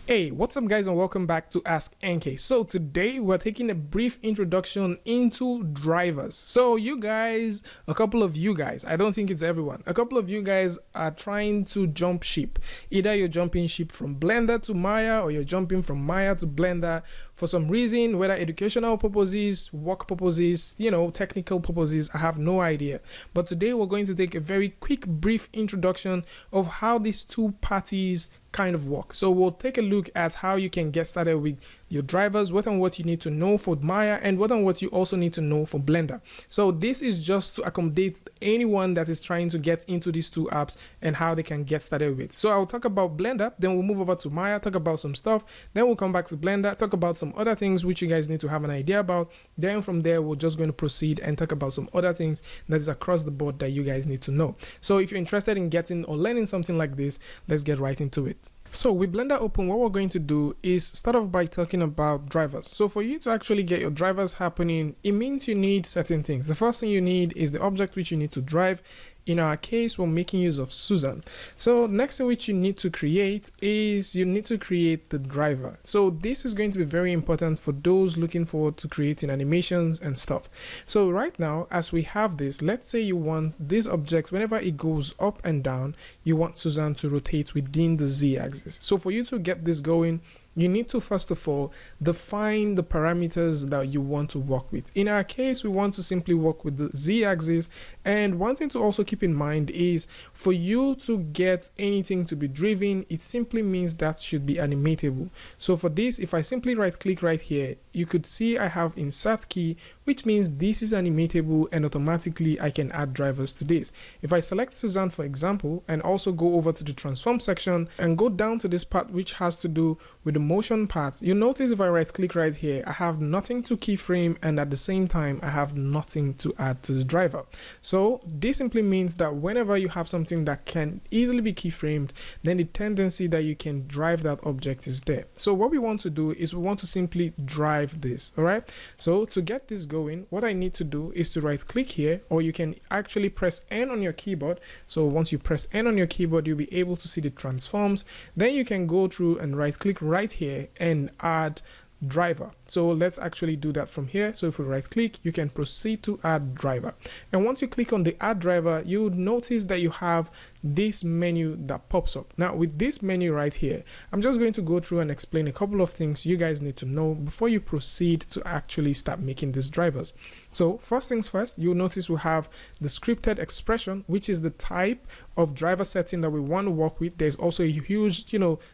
Hey, what's up guys and welcome back to askNK. So today we're taking a brief introduction into drivers. So you guys, a couple of you guys, I don't think it's everyone, a couple of you guys are trying to jump ship. Either you're jumping ship from Blender to Maya, or you're jumping from Maya to Blender for some reason, whether educational purposes, work purposes, technical purposes, I have no idea. But today we're going to take a very quick brief introduction of how these two parties kind of work. So we'll take a look at how you can get started with your drivers, what and what you need to know for Maya, and what and what you also need to know for Blender. So this is just to accommodate anyone that is trying to get into these two apps and how they can get started with. So I'll talk about Blender, then we'll move over to Maya, talk about some stuff, then we'll come back to Blender, talk about some other things which you guys need to have an idea about. Then from there, we're just going to proceed and talk about some other things that is across the board that you guys need to know. So if you're interested in getting or learning something like this, let's get right into it. So with Blender open, what we're going to do is start off by talking about drivers. So for you to actually get your drivers happening, it means you need certain things. The first thing you need is the object which you need to drive. In our case, we're making use of Susan. So next thing which you need to create is you need to create the driver. So this is going to be very important for those looking forward to creating animations and stuff. So right now, as we have this, let's say you want this object, whenever it goes up and down, you want Susan to rotate within the Z-axis. So for you to get this going, you need to first of all define the parameters that you want to work with. In our case, we want to simply work with the Z-axis, and one thing to also keep in mind is for you to get anything to be driven, it simply means that should be animatable. So for this, if I simply right click right here, you could see I have insert key, which means this is animatable and automatically I can add drivers to this. If I select Susan for example and also go over to the transform section and go down to this part which has to do with the motion part, you notice if I right click right here, I have nothing to keyframe, and at the same time I have nothing to add to the driver. So this simply means that whenever you have something that can easily be keyframed, then the tendency that you can drive that object is there. So what we want to do is we want to simply drive this. All right, so to get this going, what I need to do is to right click here, or you can actually press N on your keyboard. So once you press N on your keyboard, you'll be able to see the transforms. Then you can go through and right click right here and add driver. So let's actually do that from here. So if we right click, you can proceed to add driver, and once you click on the add driver, you would notice that you have this menu that pops up. Now with this menu right here, I'm just going to go through and explain a couple of things you guys need to know before you proceed to actually start making these drivers. So first things first, you'll notice we have the scripted expression, which is the type of driver setting that we want to work with. There's also a huge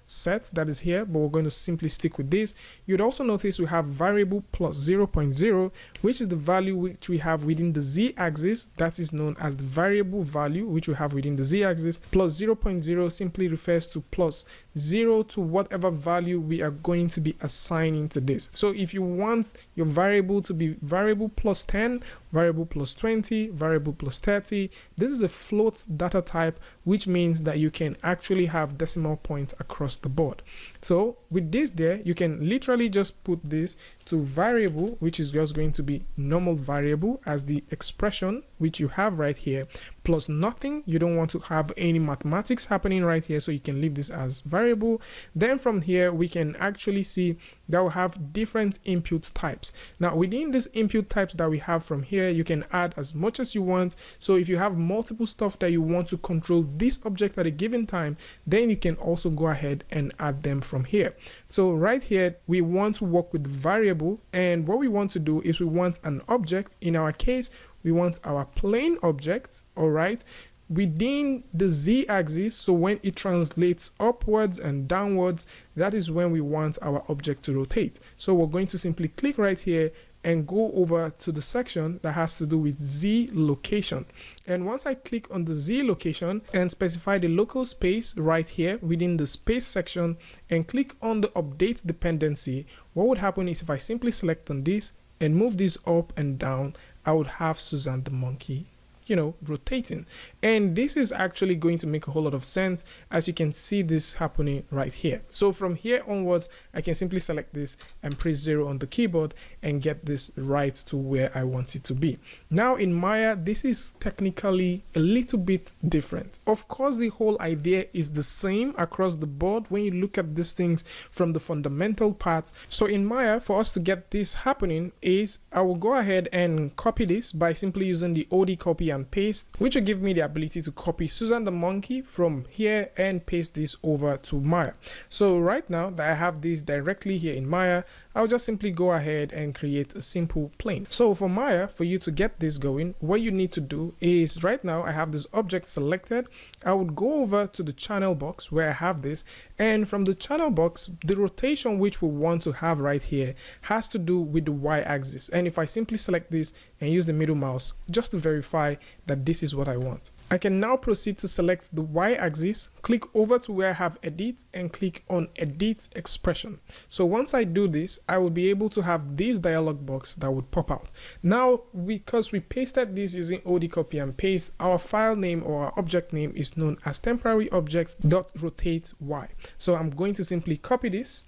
set that is here, but we're going to simply stick with this. You'd also notice we have variable plus 0.0, which is the value which we have within the Z-axis. That is known as the variable value which we have within the Z-axis. Plus 0.0 simply refers to plus 0 to whatever value we are going to be assigning to this. So if you want your variable to be variable plus 10, variable plus 20, variable plus 30, this is a float data type, which means that you can actually have decimal points across the board. So with this there, you can literally just put this to variable, which is just going to be normal variable as the expression which you have right here, plus nothing. You don't want to have any mathematics happening right here, so you can leave this as variable. Then from here, we can actually see that we have different input types. Now within these input types that we have from here, you can add as much as you want. So if you have multiple stuff that you want to control this object at a given time, then you can also go ahead and add them from here. So right here, we want to work with variable, and what we want to do is we want an object. In our case, we want our plane object, all right, within the Z-axis. So when it translates upwards and downwards, that is when we want our object to rotate. So we're going to simply click right here and go over to the section that has to do with Z location. And once I click on the Z location and specify the local space right here within the space section and click on the update dependency, what would happen is if I simply select on this and move this up and down, I would have Susan the monkey rotating. And this is actually going to make a whole lot of sense, as you can see this happening right here. So from here onwards, I can simply select this and press 0 on the keyboard and get this right to where I want it to be. Now in Maya, this is technically a little bit different. Of course, the whole idea is the same across the board when you look at these things from the fundamental part. So in Maya, for us to get this happening is I will go ahead and copy this by simply using the OD copy and paste, which will give me the ability to copy Susan the monkey from here and paste this over to Maya. So right now that I have this directly here in Maya, I'll just simply go ahead and create a simple plane. So for Maya, for you to get this going, what you need to do is right now I have this object selected. I would go over to the channel box where I have this, and from the channel box, the rotation which we want to have right here has to do with the y-axis. And if I simply select this and use the middle mouse just to verify that this is what I want, I can now proceed to select the y-axis, click over to where I have edit and click on edit expression. So once I do this, I will be able to have this dialog box that would pop out. Now, because we pasted this using OD copy and paste, our file name or our object name is known as temporary object.rotate y. So I'm going to simply copy this.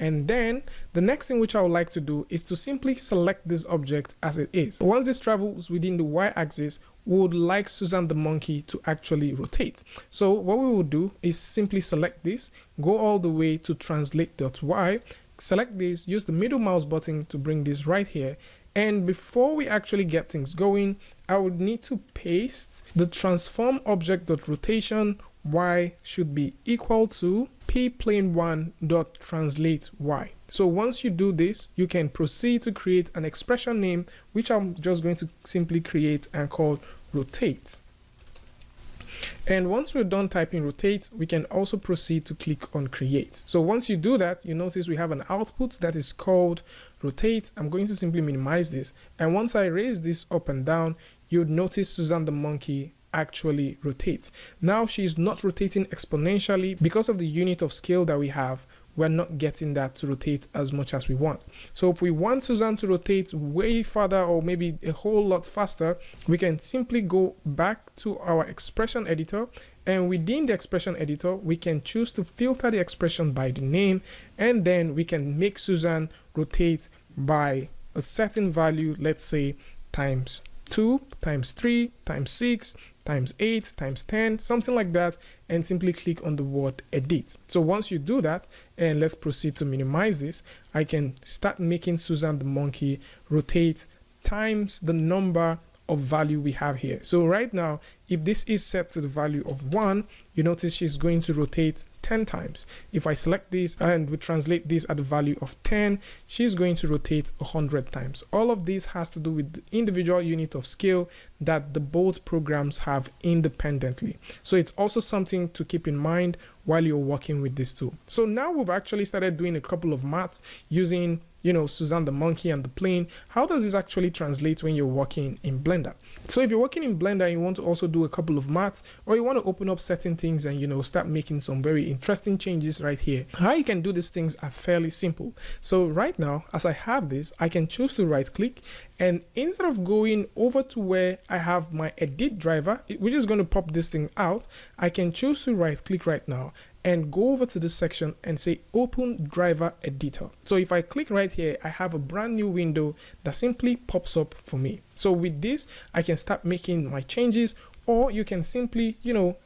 And then the next thing which I would like to do is to simply select this object as it is. Once this travels within the y-axis, we would like Susan the monkey to actually rotate. So what we will do is simply select this, go all the way to translate.y, select this, use the middle mouse button to bring this right here. And before we actually get things going, I would need to paste the transform object.rotation y should be equal to pplane1.translate y. So once you do this, you can proceed to create an expression name, which I'm just going to simply create and call rotate. And once we're done typing rotate, we can also proceed to click on create. So once you do that, you notice we have an output that is called rotate. I'm going to simply minimize this. And once I raise this up and down, you would notice Susan the monkey actually rotates. Now she's not rotating exponentially because of the unit of scale that we have. We're not getting that to rotate as much as we want. So if we want Susan to rotate way further or maybe a whole lot faster, we can simply go back to our expression editor, and within the expression editor, we can choose to filter the expression by the name, and then we can make Susan rotate by a certain value, let's say times 2, times 3, times 6, times 8, times 10, something like that, and simply click on the word edit. So once you do that, and let's proceed to minimize this, I can start making Susan the monkey rotate times the number of value we have here. So right now, if this is set to the value of 1, you notice she's going to rotate 10 times. If I select this and we translate this at the value of 10, she's going to rotate 100 times. All of this has to do with the individual unit of scale that the both programs have independently. So it's also something to keep in mind while you're working with this tool. So now we've actually started doing a couple of maths using Susan the monkey and the plane. How does this actually translate when you're working in Blender? So if you're working in Blender and you want to also do a couple of maths, or you want to open up certain things and start making some very interesting changes right here, how you can do these things are fairly simple. So right now, as I have this, I can choose to right click, and instead of going over to where I have my edit driver, which is going to pop this thing out, I can choose to right click right now and go over to this section and say open driver editor. So if I click right here, I have a brand new window that simply pops up for me. So with this, I can start making my changes, or you can simply,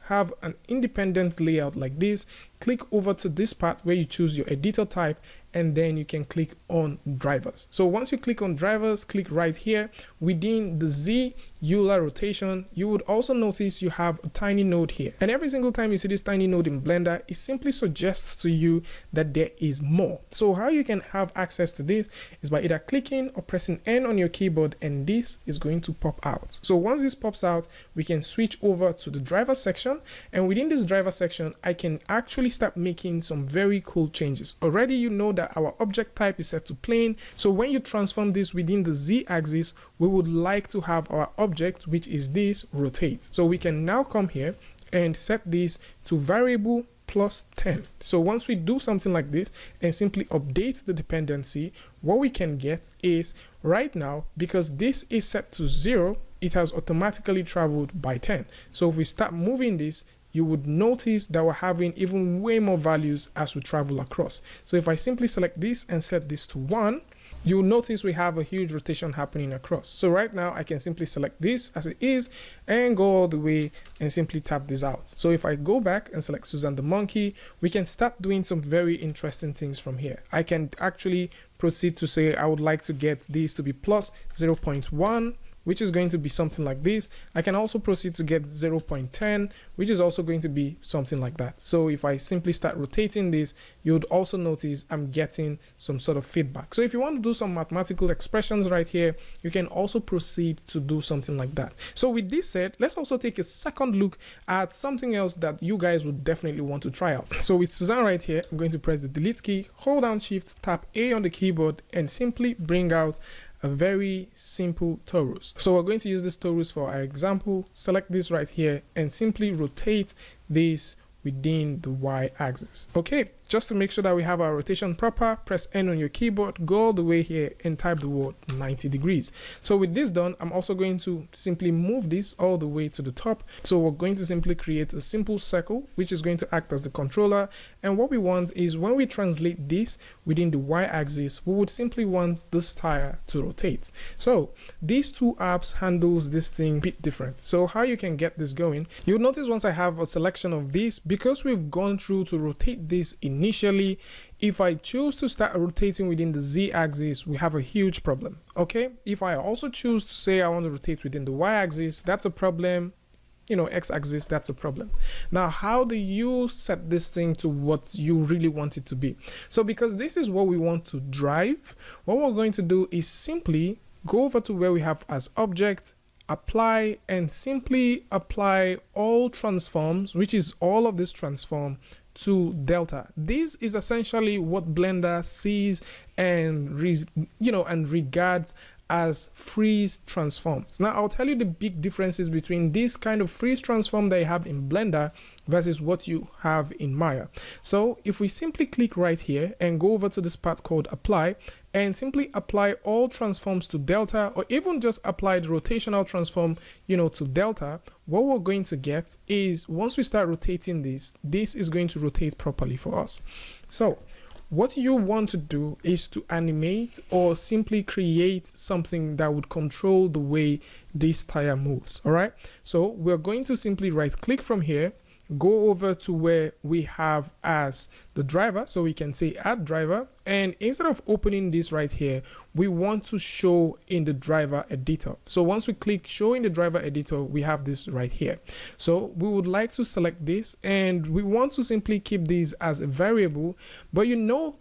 have an independent layout like this. Click over to this part where you choose your editor type, and then you can click on drivers. So once you click on drivers, click right here within the Z Euler rotation, you would also notice you have a tiny node here. And every single time you see this tiny node in Blender, it simply suggests to you that there is more. So how you can have access to this is by either clicking or pressing N on your keyboard, and this is going to pop out. So once this pops out, we can switch over to the driver section, and within this driver section, I can actually start making some very cool changes. Already you know that our object type is set to plane. So when you transform this within the Z axis, we would like to have our object, which is this, rotate. So we can now come here and set this to variable plus 10. So once we do something like this and simply update the dependency, what we can get is right now, because this is set to 0, it has automatically traveled by 10. So if we start moving this, you would notice that we're having even way more values as we travel across. So if I simply select this and set this to 1, you'll notice we have a huge rotation happening across. So right now I can simply select this as it is and go all the way and simply tap this out. So if I go back and select Susan the monkey, we can start doing some very interesting things from here. I can actually proceed to say I would like to get these to be plus 0.1, which is going to be something like this. I can also proceed to get 0.10, which is also going to be something like that. So if I simply start rotating this, you would also notice I'm getting some sort of feedback. So if you want to do some mathematical expressions right here, you can also proceed to do something like that. So with this said, let's also take a second look at something else that you guys would definitely want to try out. So with Suzanne right here, I'm going to press the delete key, hold down shift, tap A on the keyboard, and simply bring out a very simple torus. So we're going to use this torus for our example. Select this right here and simply rotate this within the y-axis. Okay, just to make sure that we have our rotation proper, press N on your keyboard, go all the way here and type the word 90 degrees. So with this done, I'm also going to simply move this all the way to the top. So we're going to simply create a simple circle, which is going to act as the controller. And what we want is when we translate this within the y-axis, we would simply want this tire to rotate. So these two apps handles this thing a bit different. So how you can get this going, you'll notice once I have a selection of these, because we've gone through to rotate this initially, if I choose to start rotating within the z-axis, we have a huge problem. Okay, if I also choose to say I want to rotate within the y-axis, that's a problem. You know, x-axis, that's a problem. Now, how do you set this thing to what you really want it to be? So because this is what we want to drive, what we're going to do is simply go over to where we have as object, apply, and simply apply all transforms, which is all of this transform, to delta. This is essentially what Blender sees and regards as freeze transforms. Now I'll tell you the big differences between this kind of freeze transform that you have in Blender versus what you have in Maya. So if we simply click right here and go over to this part called apply and simply apply all transforms to delta, or even just apply the rotational transform, to delta, what we're going to get is once we start rotating this is going to rotate properly for us. So what you want to do is to animate or simply create something that would control the way this tire moves. All right, so we're going to simply right click from here, go over to where we have as the driver, so we can say add driver, and instead of opening this right here, we want to show in the driver editor. So once we click show in the driver editor, we have this right here. So we would like to select this and we want to simply keep this as a variable, but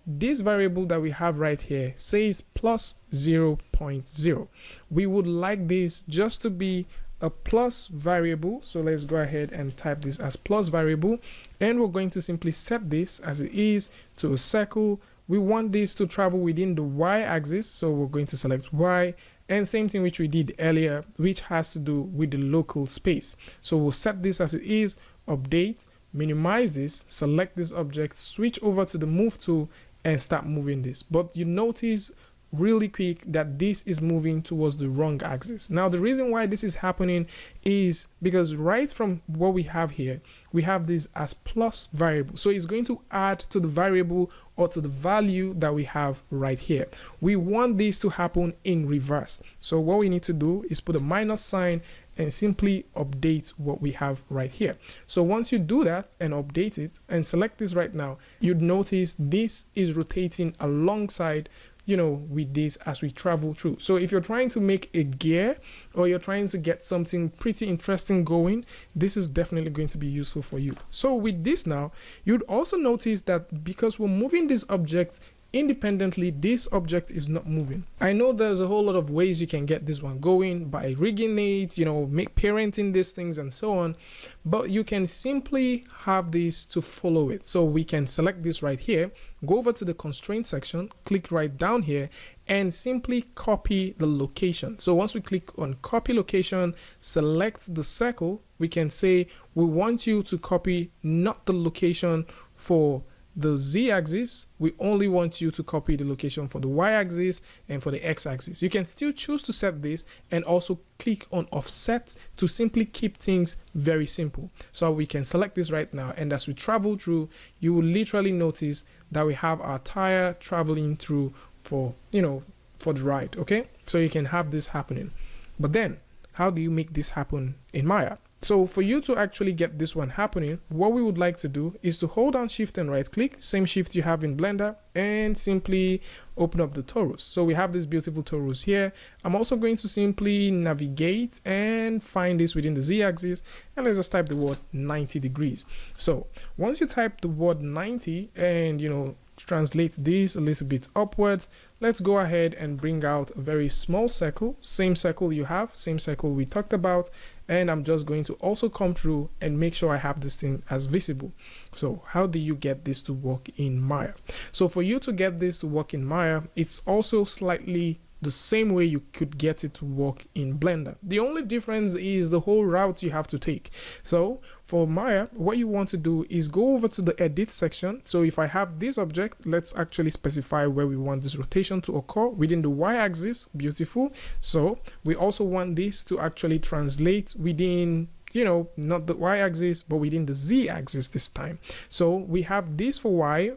this variable that we have right here says plus 0.0. We would like this just to be a plus variable. So let's go ahead and type this as plus variable, and we're going to simply set this as it is to a circle. We want this to travel within the y-axis, so we're going to select y, and same thing which we did earlier, which has to do with the local space. So we'll set this as it is, update, minimize this, select this object, switch over to the move tool and start moving this. But you notice really quick that this is moving towards the wrong axis. Now the reason why this is happening is because right from what we have here, we have this as plus variable, so it's going to add to the variable or to the value that we have right here. We want this to happen in reverse, so what we need to do is put a minus sign and simply update what we have right here. So once you do that and update it and select this right now, you'd notice this is rotating alongside with this as we travel through. So if you're trying to make a gear or you're trying to get something pretty interesting going, this is definitely going to be useful for you. So with this now, you'd also notice that because we're moving this object independently, this object is not moving. I know there's a whole lot of ways you can get this one going by rigging it, parenting these things and so on, but you can simply have this to follow it. So we can select this right here, go over to the constraint section, click right down here, and simply copy the location. So once we click on copy location, select the circle, we can say we want you to copy not the location for the z-axis, we only want you to copy the location for the y-axis and for the x-axis. You can still choose to set this and also click on offset to simply keep things very simple. So we can select this right now, and as we travel through, you will literally notice that we have our tire traveling through for, you know, for the ride. Okay, so you can have this happening. But then how do you make this happen in Maya? So for you to actually get this one happening, what we would like to do is to hold down shift and right click, same shift you have in Blender, and simply open up the torus. So we have this beautiful torus here. I'm also going to simply navigate and find this within the z-axis, and let's just type the word 90 degrees. So once you type the word 90 and, you know, translate this a little bit upwards, let's go ahead and bring out a very small circle, same circle you have, same circle we talked about, and I'm just going to also come through and make sure I have this thing as visible. So how do you get this to work in Maya? So for you to get this to work in Maya, it's also slightly the same way you could get it to work in Blender. The only difference is the whole route you have to take. So for Maya, what you want to do is go over to the edit section. So if I have this object, let's actually specify where we want this rotation to occur within the y-axis. Beautiful. So we also want this to actually translate within, you know, not the y-axis, but within the z-axis this time. So we have this for y,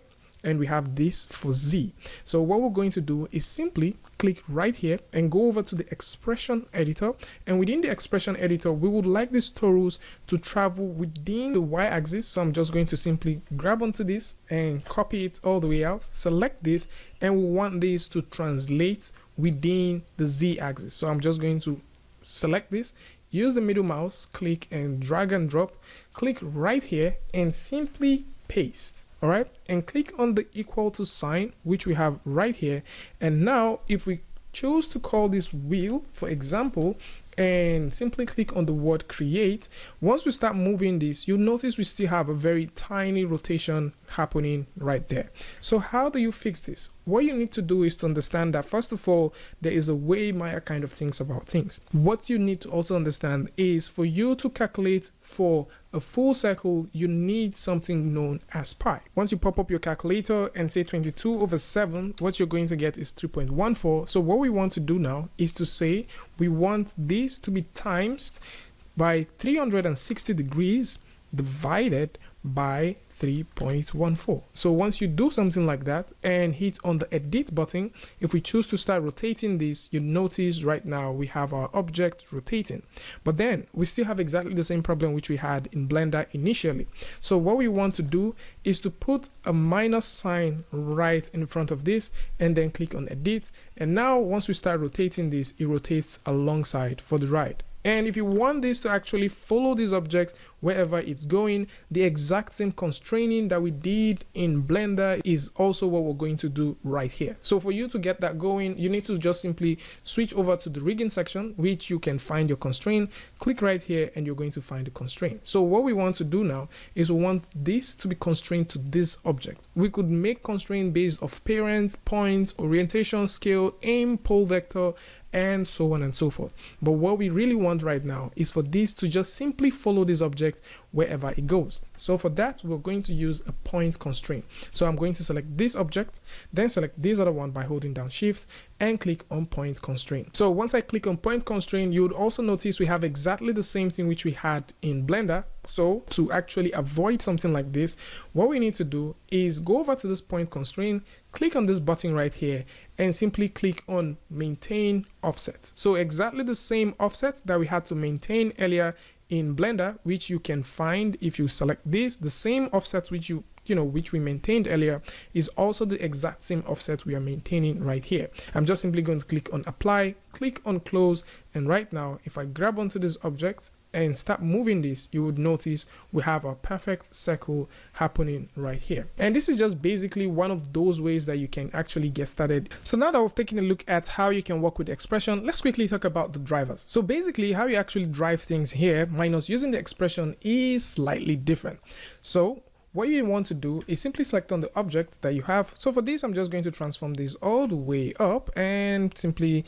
and we have this for Z. So what we're going to do is simply click right here and go over to the expression editor, and within the expression editor we would like this torus to travel within the y-axis. So I'm just going to simply grab onto this and copy it all the way out, select this, and we want this to translate within the z-axis. So I'm just going to select this, use the middle mouse, click and drag and drop, click right here and simply paste. All right, and click on the equal to sign, which we have right here. And now if we choose to call this wheel, for example, and simply click on the word create, once we start moving this, you'll notice we still have a very tiny rotation happening right there. So how do you fix this? What you need to do is to understand that, first of all, there is a way Maya kind of thinks about things. What you need to also understand is, for you to calculate for a full circle, you need something known as pi. Once you pop up your calculator and say 22/7, what you're going to get is 3.14. So what we want to do now is to say we want this to be times by 360 degrees divided by 3.14. So once you do something like that and hit on the edit button, if we choose to start rotating this, you notice right now we have our object rotating. But then we still have exactly the same problem which we had in Blender initially. So what we want to do is to put a minus sign right in front of this and then click on edit. And now once we start rotating this, it rotates alongside for the ride. And if you want this to actually follow this object wherever it's going, the exact same constraining that we did in Blender is also what we're going to do right here. So for you to get that going, you need to just simply switch over to the rigging section, which you can find your constraint. Click right here and you're going to find the constraint. So what we want to do now is we want this to be constrained to this object. We could make constraint based off parent, point, orientation, scale, aim, pole vector, and so on and so forth. But what we really want right now is for this to just simply follow this object wherever it goes. So for that, we're going to use a point constraint. So I'm going to select this object, then select this other one by holding down shift and click on point constraint. So once I click on point constraint, you would also notice we have exactly the same thing which we had in Blender. So to actually avoid something like this, what we need to do is go over to this point constraint, click on this button right here, and simply click on maintain offset. So exactly the same offset that we had to maintain earlier in Blender, which you can find if you select this, the same offset which which we maintained earlier is also the exact same offset we are maintaining right here. I'm just simply going to click on apply, click on close, and right now if I grab onto this object and start moving this, you would notice we have a perfect circle happening right here. And this is just basically one of those ways that you can actually get started. So now that we've taken a look at how you can work with the expression, let's quickly talk about the drivers. So basically how you actually drive things here, minus using the expression, is slightly different. So what you want to do is simply select on the object that you have. So for this, I'm just going to transform this all the way up and simply,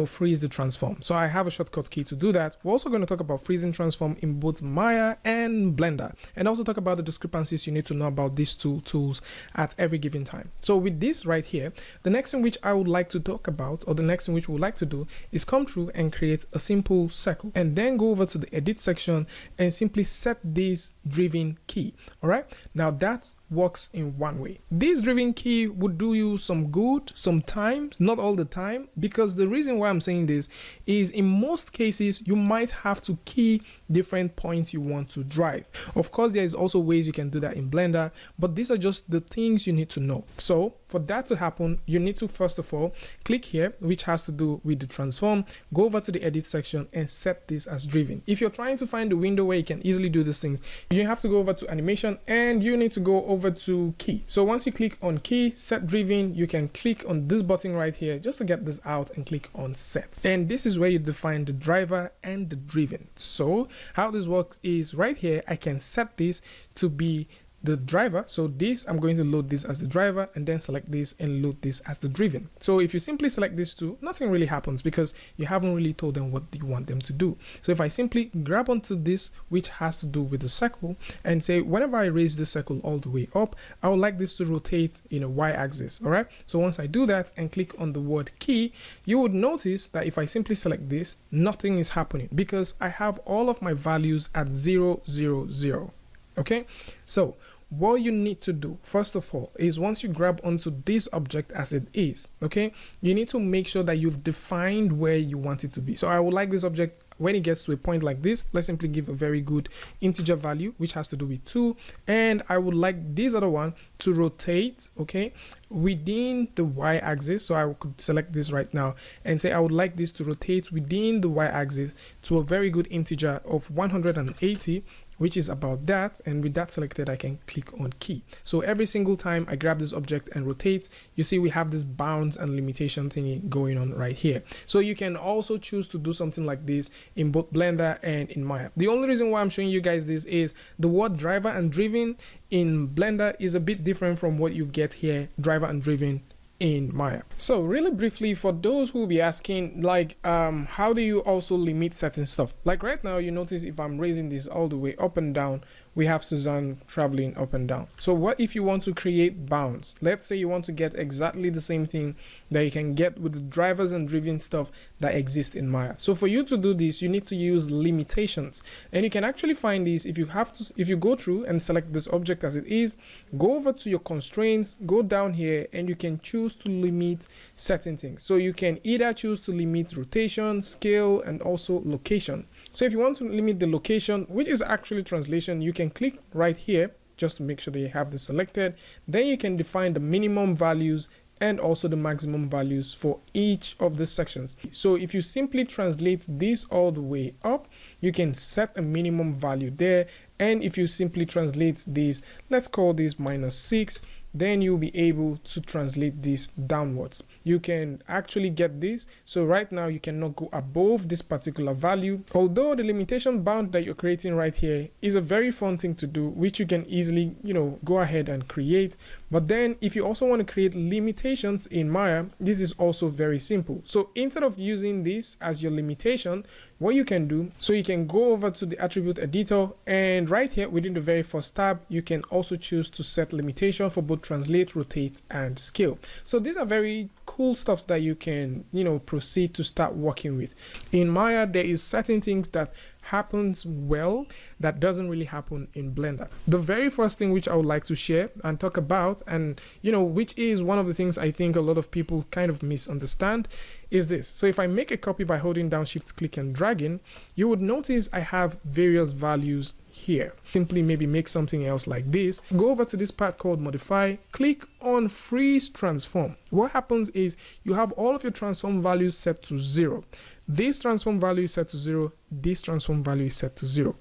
freeze the transform. So I have a shortcut key to do that. We're also going to talk about freezing transform in both Maya and Blender, and also talk about the discrepancies you need to know about these two tools at every given time. So with this right here, the next thing which I would like to talk about, or the next thing which we would like to do, is come through and create a simple circle, and then go over to the edit section and simply set this driven key. All right, now that works in one way. This driven key would do you some good sometimes, not all the time, because the reason why I'm saying this is in most cases you might have to key different points you want to drive. Of course, there is also ways you can do that in Blender, but these are just the things you need to know. So for that to happen, you need to first of all click here, which has to do with the transform, go over to the edit section and set this as driven. If you're trying to find a window where you can easily do these things, you have to go over to animation and you need to go over to key. So once you click on key, set driven, you can click on this button right here just to get this out and click on set. And this is where you define the driver and the driven. So how this works is right here, I can set this to be the driver. So this, I'm going to load this as the driver and then select this and load this as the driven. So if you simply select these two, nothing really happens because you haven't really told them what you want them to do. So if I simply grab onto this, which has to do with the circle, and say whenever I raise the circle all the way up, I would like this to rotate in a y-axis. All right, so once I do that and click on the word key, you would notice that if I simply select this, nothing is happening because I have all of my values at 0, 0, 0. Okay, so what you need to do first of all is once you grab onto this object as it is, okay, you need to make sure that you've defined where you want it to be. So I would like this object, when it gets to a point like this, let's simply give a very good integer value, which has to do with 2, and I would like this other one to rotate, okay, within the y-axis. So I could select this right now and say I would like this to rotate within the y-axis to a very good integer of 180, which is about that, and with that selected I can click on key. So every single time I grab this object and rotate, you see we have this bounds and limitation thingy going on right here. So you can also choose to do something like this in both Blender and in Maya. The only reason why I'm showing you guys this is the word driver and driven in Blender is a bit different from what you get here, driver and driven, in Maya. So really briefly, for those who will be asking, like, how do you also limit certain stuff? Like right now, you notice if I'm raising this all the way up and down, we have Suzanne traveling up and down. So what if you want to create bounds? Let's say you want to get exactly the same thing that you can get with the drivers and driven stuff that exist in Maya. So for you to do this, you need to use limitations, and you can actually find these if you go through and select this object as it is, go over to your constraints, go down here, and you can choose to limit certain things. So you can either choose to limit rotation, scale, and also location. So if you want to limit the location, which is actually translation, you can click right here just to make sure that you have this selected. Then you can define the minimum values and also the maximum values for each of the sections. So if you simply translate this all the way up, you can set a minimum value there. And if you simply translate this, let's call this -6, then you'll be able to translate this downwards. You can actually get this. So right now you cannot go above this particular value, although the limitation bound that you're creating right here is a very fun thing to do, which you can easily, go ahead and create. But then if you also want to create limitations in Maya, this is also very simple. So instead of using this as your limitation, what you can do, so you can go over to the attribute editor, and right here within the very first tab, you can also choose to set limitation for both translate, rotate, and scale. So these are very cool stuff that you can, proceed to start working with. In Maya, there is certain things that happens well that doesn't really happen in Blender. The very first thing which I would like to share and talk about, and which is one of the things I think a lot of people kind of misunderstand, is this. So if I make a copy by holding down shift click and dragging, you would notice I have various values here. Simply maybe make something else like this, go over to this part called modify, click on freeze transform. What happens is you have all of your transform values set to 0. This transform value is set to 0, this transform value is set to 0.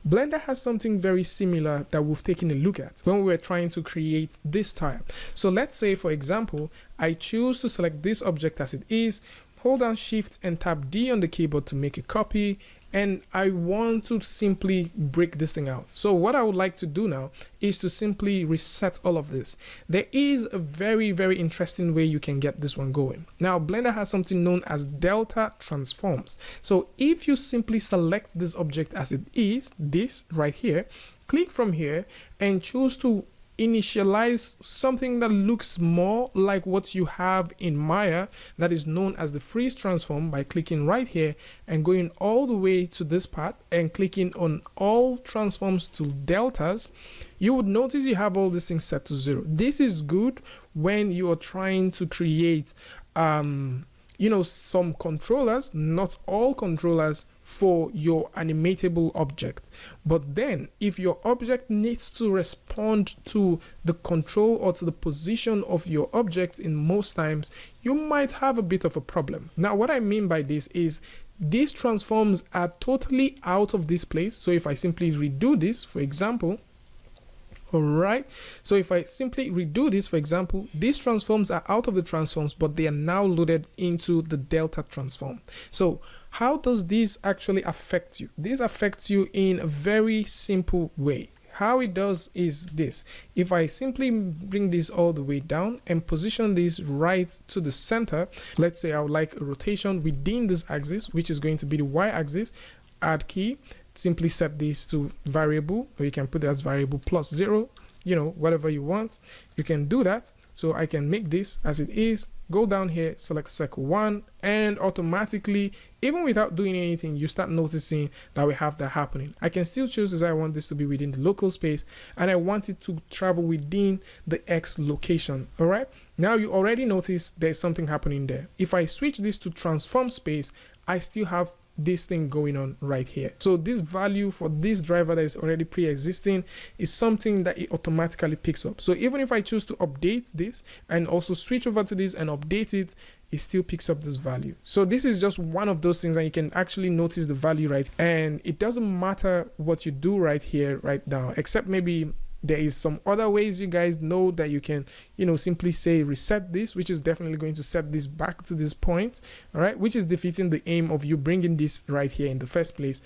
Blender has something very similar that we've taken a look at when we were trying to create this tile. So let's say, for example, I choose to select this object as it is, hold down shift and tap D on the keyboard to make a copy, and I want to simply break this thing out. So what I would like to do now is to simply reset all of this. There is a very, very interesting way you can get this one going. Now, Blender has something known as delta transforms. So if you simply select this object as it is, this right here, click from here and choose to initialize something that looks more like what you have in Maya, that is known as the freeze transform, by clicking right here and going all the way to this part and clicking on all transforms to deltas. You would notice you have all these things set to 0. This is good when you are trying to create you know, some controllers, not all controllers, for your animatable object. But then if your object needs to respond to the control or to the position of your object, in most times you might have a bit of a problem. Now what I mean by this is these transforms are totally out of this place. So if I simply redo this, for example, alright, so if I simply redo this, for example, these transforms are out of the transforms, but they are now loaded into the delta transform. So how does this actually affect you? This affects you in a very simple way. How it does is this: if I simply bring this all the way down and position this right to the center, let's say I would like a rotation within this axis, which is going to be the y-axis, add key, simply set this to variable, or you can put it as variable plus 0, you know, whatever you want, you can do that. So I can make this as it is, go down here, select circle 1, and automatically, even without doing anything, you start noticing that we have that happening. I can still choose as I want this to be within the local space, and I want it to travel within the X location. All right, now you already notice there's something happening there. If I switch this to transform space, I still have this thing going on right here. So this value for this driver that is already pre-existing is something that it automatically picks up. So even if I choose to update this and also switch over to this and update it, it still picks up this value. So this is just one of those things, and you can actually notice the value right, and it doesn't matter what you do right here right now, except maybe there is some other ways you guys know that you can, you know, simply say reset this, which is definitely going to set this back to this point, all right, which is defeating the aim of you bringing this right here in the first place.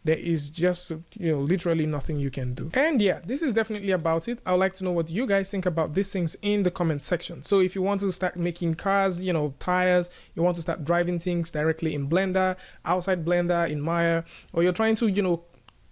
There is just, you know, literally nothing you can do. And yeah, this is definitely about it. I would like to know what you guys think about these things in the comment section. So if you want to start making cars, you know, tires, you want to start driving things directly in Blender, outside Blender, in Maya, or you're trying to, you know,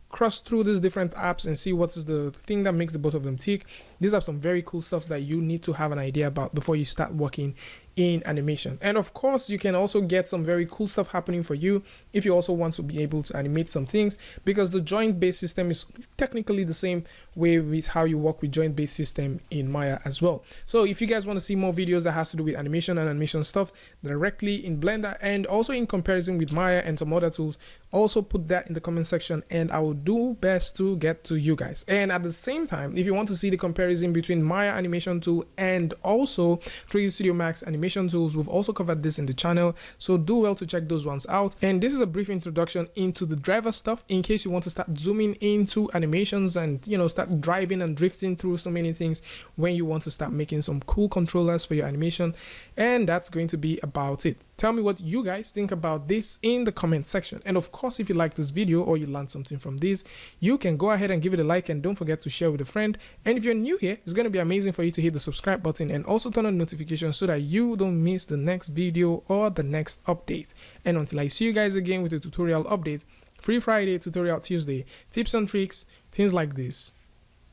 cross through these different apps and see what is the thing that makes the both of them tick, these are some very cool stuff that you need to have an idea about before you start working in animation. And of course, you can also get some very cool stuff happening for you if you also want to be able to animate some things, because the joint based system is technically the same way with how you work with joint based system in Maya as well. So if you guys want to see more videos that has to do with animation and animation stuff directly in Blender and also in comparison with Maya and some other tools, also put that in the comment section and I will do best to get to you guys. And at the same time, if you want to see the comparison between Maya animation tool and also 3D Studio Max animation tools, we've also covered this in the channel, so do well to check those ones out. And this is a brief introduction into the driver stuff in case you want to start zooming into animations and, you know, start driving and drifting through so many things when you want to start making some cool controllers for your animation. And that's going to be about it. Tell me what you guys think about this in the comment section. And of course, if you like this video or you learned something from this, you can go ahead and give it a like, and don't forget to share with a friend. And if you're new here, it's going to be amazing for you to hit the subscribe button and also turn on notifications so that you don't miss the next video or the next update. And until I see you guys again with a tutorial update, Free Friday, Tutorial Tuesday, tips and tricks, things like this.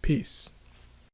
Peace.